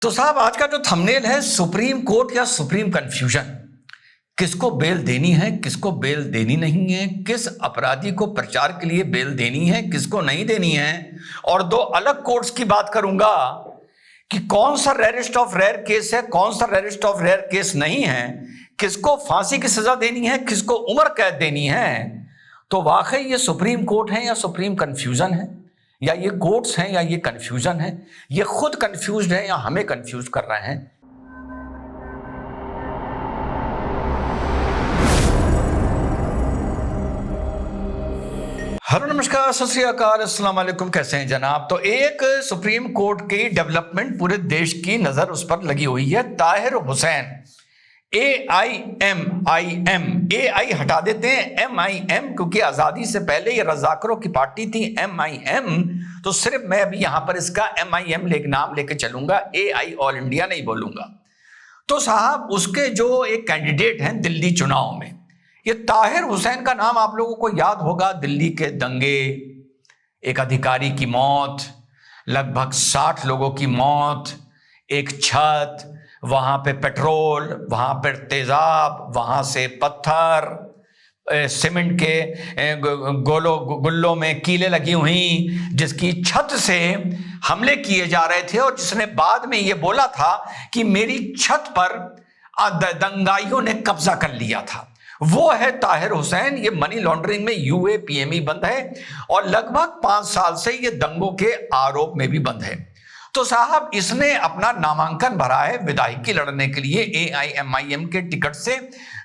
तो साहब आज का जो थंबनेल है सुप्रीम कोर्ट या सुप्रीम कंफ्यूजन। किसको बेल देनी है, किसको बेल देनी नहीं है, किस अपराधी को प्रचार के लिए बेल देनी है, किसको नहीं देनी है। और दो अलग कोर्ट्स की बात करूंगा कि कौन सा रेयरेस्ट ऑफ रेयर केस है, कौन सा रेयरेस्ट ऑफ रेयर केस नहीं है, किसको फांसी की सजा देनी है, किसको उम्र कैद देनी है। तो वाकई ये सुप्रीम कोर्ट है या सुप्रीम कंफ्यूजन है, या ये कोर्ट्स हैं या ये कंफ्यूजन है, ये खुद कंफ्यूज्ड है या हमें कंफ्यूज कर रहे हैं। हेलो नमस्कार सत श्री अकाल अस्सलाम वालेकुम, कैसे हैं जनाब। तो एक सुप्रीम कोर्ट की डेवलपमेंट पूरे देश की नजर उस पर लगी हुई है। ताहिर हुसैन AIMIM, AI हटा देते हैं MIM, क्योंकि आजादी से पहले ये रजाकरों की पार्टी थी MIM। तो सिर्फ मैं अभी यहां पर इसका MIM नाम लेके चलूंगा, AI ऑल इंडिया नहीं बोलूंगा। तो साहब उसके जो एक कैंडिडेट हैं दिल्ली चुनाव में, ये ताहिर हुसैन का नाम आप लोगों को याद होगा। दिल्ली के दंगे, एक अधिकारी की मौत, लगभग 60 लोगों की मौत, एक छत, वहां पे पेट्रोल, वहां पर तेजाब, वहां से पत्थर, सीमेंट के गुल्लों में कीलें लगी हुई, जिसकी छत से हमले किए जा रहे थे और जिसने बाद में ये बोला था कि मेरी छत पर दंगाइयों ने कब्जा कर लिया था, वो है ताहिर हुसैन। ये मनी लॉन्ड्रिंग में UAPME बंद है और लगभग 5 साल से ये दंगों के आरोप में भी बंद है। तो साहब इसने अपना नामांकन भरा है विधायकी लड़ने के लिए AIMIM के टिकट से।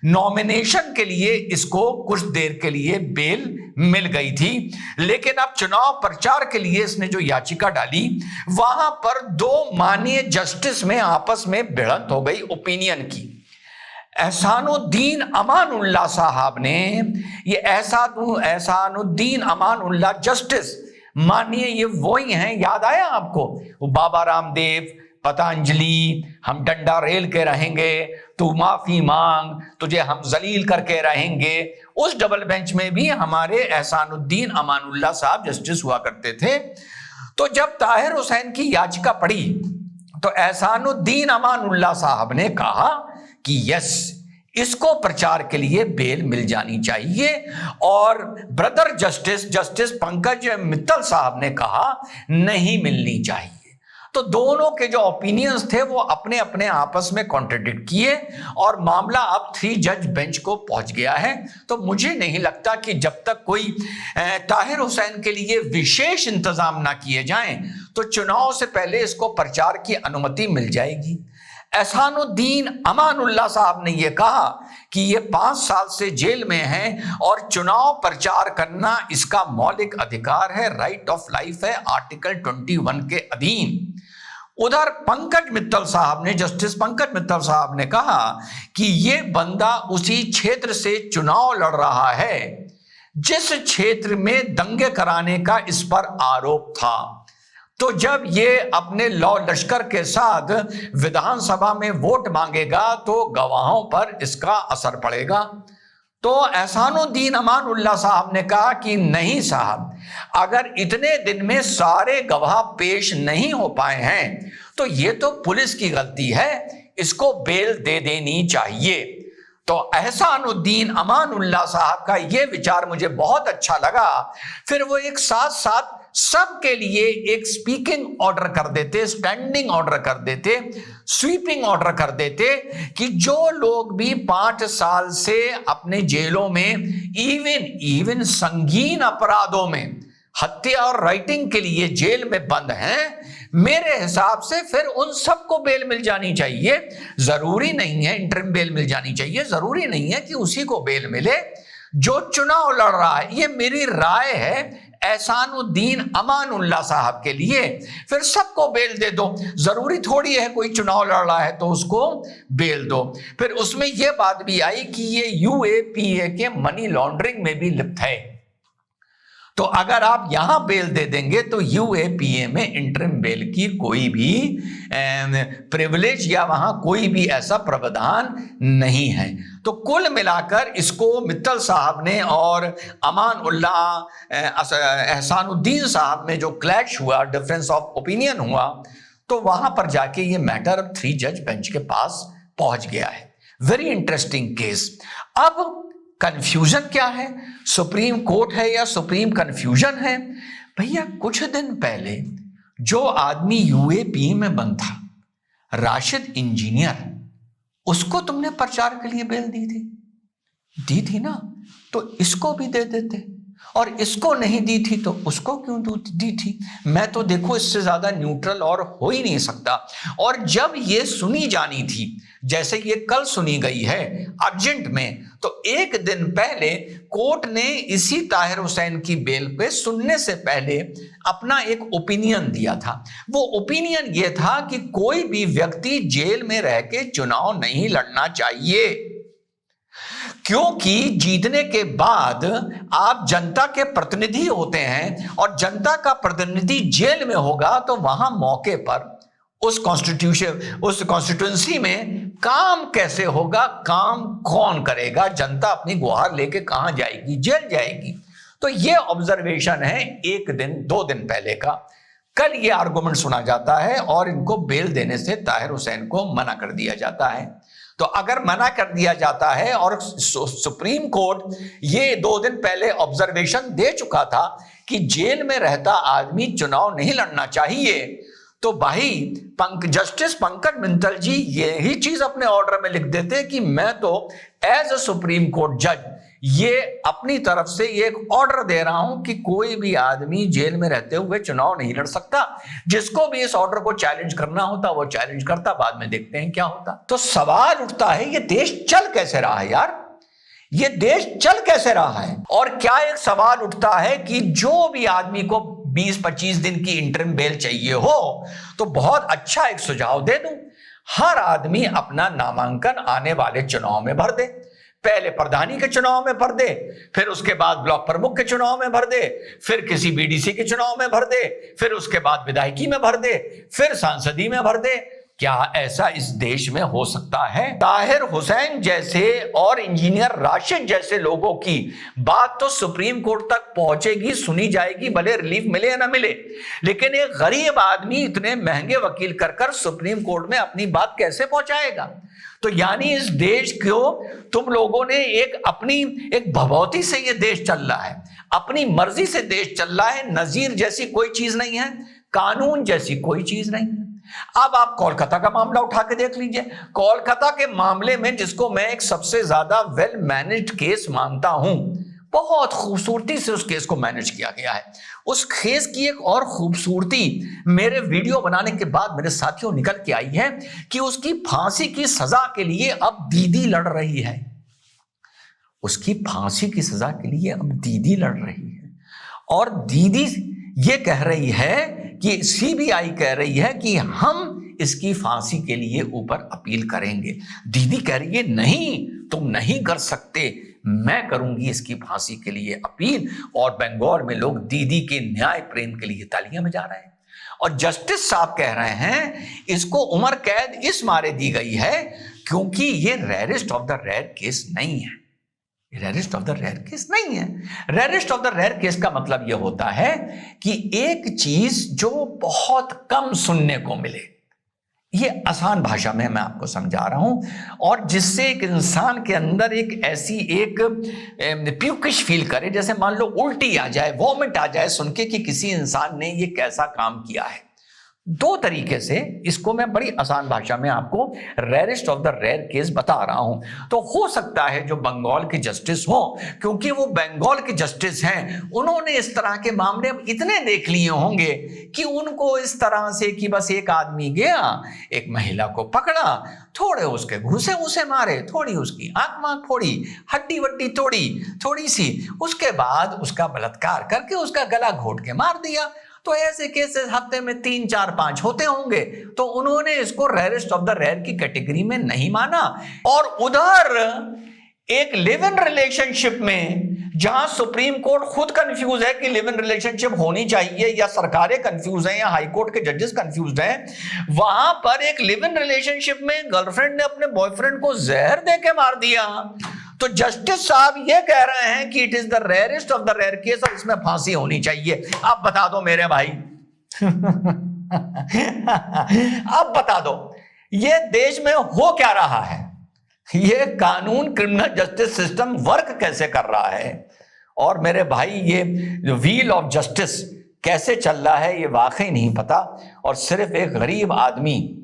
नॉमिनेशन के लिए इसको कुछ देर के लिए बेल मिल गई थी, लेकिन अब चुनाव प्रचार के लिए इसने जो याचिका डाली, वहां पर 2 माननीय जस्टिस में आपस में भिड़ंत हो गई ओपिनियन की। एहसानुद्दीन अमानुल्लाह साहब ने, ये एहसानुद्दीन अमानुल्लाह जस्टिस मानिए ये वही हैं, याद आया आपको वो बाबा रामदेव, पतंजलि, हम डंडा रेल के रहेंगे, तू माफी मांग, तुझे हम जलील करके रहेंगे। उस डबल बेंच में भी हमारे एहसानुद्दीन अमानुल्लाह साहब जस्टिस हुआ करते थे। तो जब ताहिर हुसैन की याचिका पड़ी तो एहसानुद्दीन अमानुल्लाह साहब ने कहा कि यस, इसको प्रचार के लिए बेल मिल जानी चाहिए। और ब्रदर जस्टिस पंकज मित्तल साहब ने कहा नहीं मिलनी चाहिए। तो दोनों के जो ओपिनियंस थे वो अपने अपने आपस में कॉन्ट्रडिक्ट किए और मामला अब 3 जज बेंच को पहुंच गया है। तो मुझे नहीं लगता कि जब तक कोई ताहिर हुसैन के लिए विशेष इंतजाम ना किए जाएं तो चुनाव से पहले इसको प्रचार की अनुमति मिल जाएगी। एहसानुद्दीन अमानुल्लाह साहब ने यह कहा कि ये 5 साल से जेल में हैं और चुनाव प्रचार करना इसका मौलिक अधिकार है, राइट ऑफ लाइफ है, आर्टिकल 21 के अधीन। उधर पंकज मित्तल साहब ने, जस्टिस पंकज मित्तल साहब ने कहा कि ये बंदा उसी क्षेत्र से चुनाव लड़ रहा है जिस क्षेत्र में दंगे कराने का इस पर आरोप था। तो जब ये अपने लौ लश्कर के साथ विधानसभा में वोट मांगेगा तो गवाहों पर इसका असर पड़ेगा। तो एहसानुद्दीन अमानुल्लाह साहब ने कहा कि नहीं साहब, अगर इतने दिन में सारे गवाह पेश नहीं हो पाए हैं तो ये तो पुलिस की गलती है, इसको बेल दे देनी चाहिए। तो एहसानुद्दीन अमानुल्लाह साहब का ये विचार मुझे बहुत अच्छा लगा। फिर वो एक साथ साथ सबके लिए एक स्पीकिंग ऑर्डर कर देते, स्टैंडिंग ऑर्डर कर देते, स्वीपिंग ऑर्डर कर देते कि जो लोग भी 5 साल से अपने जेलों में इवन संगीन अपराधों में, हत्या और राइटिंग के लिए जेल में बंद हैं, मेरे हिसाब से फिर उन सबको बेल मिल जानी चाहिए। जरूरी नहीं है इंटरिम बेल मिल जानी चाहिए, जरूरी नहीं है कि उसी को बेल मिले जो चुनाव लड़ रहा है। ये मेरी राय है एहसानुद्दीन अमानुल्लाह साहब के लिए। फिर सबको बेल दे दो, जरूरी थोड़ी है कोई चुनाव लड़ रहा है तो उसको बेल दो। फिर उसमें यह बात भी आई कि ये UAPA के मनी लॉन्ड्रिंग में भी लिप्त है। तो अगर आप यहां बेल दे देंगे तो UAPA में इंटरिम बेल की कोई भी प्रिविलेज या वहां कोई भी ऐसा प्रावधान नहीं है। तो कुल मिलाकर इसको मित्तल साहब ने और अमानुल्लाह एहसानुद्दीन साहब में जो क्लैश हुआ, डिफरेंस ऑफ ओपिनियन हुआ, तो वहां पर जाके ये मैटर 3 जज बेंच के पास पहुंच गया है। Very interesting case. अब कंफ्यूजन क्या है, सुप्रीम कोर्ट है या सुप्रीम कंफ्यूजन है? भैया कुछ दिन पहले जो आदमी यूएपी में बंद था, राशिद इंजीनियर, उसको तुमने प्रचार के लिए बेल दी थी ना, तो इसको भी दे देते, और इसको नहीं दी थी तो उसको क्यों दी थी? मैं तो देखो इससे ज्यादा न्यूट्रल और हो ही नहीं सकता। और जब ये सुनी जानी थी, जैसे ये कल सुनी गई है अर्जेंट में, तो एक दिन पहले कोर्ट ने इसी ताहिर हुसैन की बेल पे सुनने से पहले अपना एक ओपिनियन दिया था। वो ओपिनियन ये था कि कोई भी व्यक्ति जेल में रह के चुनाव नहीं लड़ना चाहिए, क्योंकि जीतने के बाद आप जनता के प्रतिनिधि होते हैं, और जनता का प्रतिनिधि जेल में होगा तो वहां मौके पर उस कॉन्स्टिट्यूंसी में काम कैसे होगा, काम कौन करेगा? जनता अपनी गुहार लेके कहां जाएगी? जेल जाएगी। तो ये ऑब्जर्वेशन है 1 दिन 2 दिन पहले का। कल ये आर्गुमेंट सुना जाता है और इनको बेल देने से ताहिर हुसैन को मना कर दिया जाता है। तो अगर मना कर दिया जाता है और सुप्रीम कोर्ट ये 2 दिन पहले ऑब्जर्वेशन दे चुका था कि जेल में रहता आदमी चुनाव नहीं लड़ना चाहिए, तो भाई जस्टिस पंकज मित्तल जी यही चीज अपने ऑर्डर में लिख देते कि मैं तो एज अ सुप्रीम कोर्ट जज ये अपनी तरफ से ये एक ऑर्डर दे रहा हूं कि कोई भी आदमी जेल में रहते हुए चुनाव नहीं लड़ सकता। जिसको भी इस ऑर्डर को चैलेंज करना होता वो चैलेंज करता, बाद में देखते हैं क्या होता। तो सवाल उठता है ये देश चल कैसे रहा है यार, ये देश चल कैसे रहा है? और क्या एक सवाल उठता है कि जो भी आदमी को 20-25 दिन की इंटरिम बेल चाहिए हो तो बहुत अच्छा एक सुझाव दे दूं, हर आदमी अपना नामांकन आने वाले चुनाव में भर दे। पहले प्रधानी के चुनाव में भर दे, फिर उसके बाद ब्लॉक प्रमुख के चुनाव में भर दे, फिर किसी बीडीसी के चुनाव में भर दे, फिर उसके बाद विधायकी में भर दे, फिर सांसदी में भर दे। क्या ऐसा इस देश में हो सकता है? ताहिर हुसैन जैसे और इंजीनियर राशिद जैसे लोगों की बात तो सुप्रीम कोर्ट तक पहुंचेगी, सुनी जाएगी, भले रिलीफ मिले या ना मिले, लेकिन एक गरीब आदमी इतने महंगे वकील कर सुप्रीम कोर्ट में अपनी बात कैसे पहुंचाएगा? तो यानी इस देश को तुम लोगों ने एक भभौती से ये देश चल रहा है, अपनी मर्जी से देश चल रहा है। नजीर जैसी कोई चीज नहीं है, कानून जैसी कोई चीज नहीं है। अब आप कोलकाता का मामला उठा के देख लीजिए। कोलकाता के मामले में जिसको मैं एक सबसे ज्यादा वेल मैनेज्ड केस मानता हूं, बहुत खूबसूरती से उस केस को मैनेज किया गया है। उस केस की एक और खूबसूरती मेरे वीडियो बनाने के बाद मेरे साथियों निकल के आई है कि उसकी फांसी की सजा के लिए अब दीदी लड़ रही है। उसकी फांसी की सजा के लिए अब दीदी लड़ रही है, और दीदी ये कह रही है कि सीबीआई कह रही है कि हम इसकी फांसी के लिए ऊपर अपील करेंगे। दीदी कह रही है नहीं, तुम नहीं कर सकते, मैं करूंगी इसकी फांसी के लिए अपील। और बंगाल में लोग दीदी के न्याय प्रेम के लिए तालियां बजा रहे हैं। और जस्टिस साहब कह रहे हैं इसको उम्र कैद इस मारे दी गई है क्योंकि ये rarest of the rare case नहीं है। Rarest of the rare case नहीं है। Rarest of the rare case का मतलब यह होता है कि एक चीज जो बहुत कम सुनने को मिले, ये आसान भाषा में मैं आपको समझा रहा हूं, और जिससे एक इंसान के अंदर एक ऐसी एक प्यूकिश फील करे, जैसे मान लो उल्टी आ जाए, वॉमिट आ जाए सुन के कि किसी इंसान ने ये कैसा काम किया है। 2 तरीके से इसको मैं बड़ी आसान भाषा में आपको rarest of the rare case बता रहा हूं। तो हो सकता है जो बंगाल के जस्टिस हो, क्योंकि वो बंगाल के जस्टिस हैं, उन्होंने इस तरह के मामले इतने देख लिए होंगे कि उनको इस तरह से कि बस एक आदमी गया, एक महिला को पकड़ा, थोड़े उसके घूसे उसे मारे, थोड़ी उसकी आंख मांख फोड़ी, हड्डी वड्डी तोड़ी थोड़ी सी, उसके बाद उसका बलात्कार करके उसका गला घोट के मार दिया। तो ऐसे केसेस हफ्ते में 3, 4, 5 होते होंगे। तो उन्होंने इसको रेयरेस्ट ऑफ द रेयर की कैटेगरी में नहीं माना। और उधर एक लिव इन रिलेशनशिप में, जहां सुप्रीम कोर्ट खुद कंफ्यूज है कि लिव इन रिलेशनशिप होनी चाहिए या सरकारें कंफ्यूज हैं या हाई कोर्ट के जजेस कंफ्यूज हैं, वहां पर एक लिव इन रिलेशनशिप में गर्लफ्रेंड ने अपने बॉयफ्रेंड को जहर देके मार दिया। तो जस्टिस साहब ये कह रहे हैं कि it is the rarest of the rare case और इसमें फांसी होनी चाहिए। आप बता दो मेरे भाई अब बता दो ये देश में हो क्या रहा है, ये कानून क्रिमिनल जस्टिस सिस्टम वर्क कैसे कर रहा है, और मेरे भाई ये व्हील ऑफ जस्टिस कैसे चल रहा है ये वाकई नहीं पता, और सिर्फ एक गरीब आदमी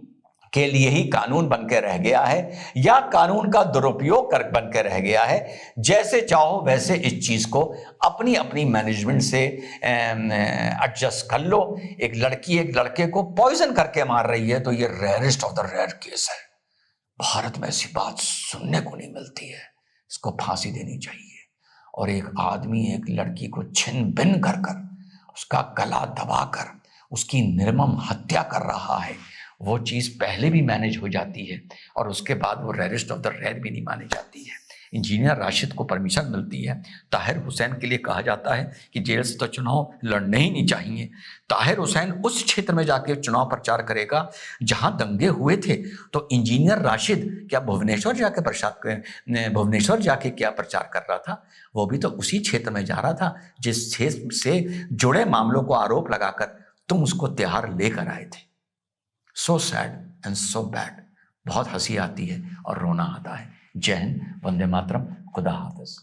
के लिए ही कानून बन के रह गया है, या कानून का दुरुपयोग कर बन के रह गया है। जैसे चाहो वैसे इस चीज को अपनी अपनी मैनेजमेंट से एडजस्ट कर लो। एक लड़की एक लड़के को पॉइजन करके मार रही है तो ये rarest of the rare case है। भारत में ऐसी बात सुनने को नहीं मिलती है, इसको फांसी देनी चाहिए। और एक आदमी एक लड़की को छिन भिन कर कर उसका गला दबाकर उसकी निर्मम हत्या कर रहा है, वो चीज पहले भी मैनेज हो जाती है और उसके बाद वो रेयरेस्ट ऑफ द रेयर भी नहीं मानी जाती है। इंजीनियर राशिद को परमिशन मिलती है, ताहिर हुसैन के लिए कहा जाता है कि जेल से तो चुनाव लड़ने ही नहीं चाहिए। ताहिर हुसैन उस क्षेत्र में जाके चुनाव प्रचार करेगा जहां दंगे हुए थे, तो इंजीनियर राशिद क्या भुवनेश्वर जाके क्या प्रचार कर रहा था? वो भी तो उसी क्षेत्र में जा रहा था जिस क्षेत्र से जुड़े मामलों को आरोप लगाकर तुम उसको तिहाड़ लेकर आए थे। So sad and so bad. बहुत हंसी आती है और रोना आता है। जय हिंद, वंदे मातरम, खुदा हाफिज।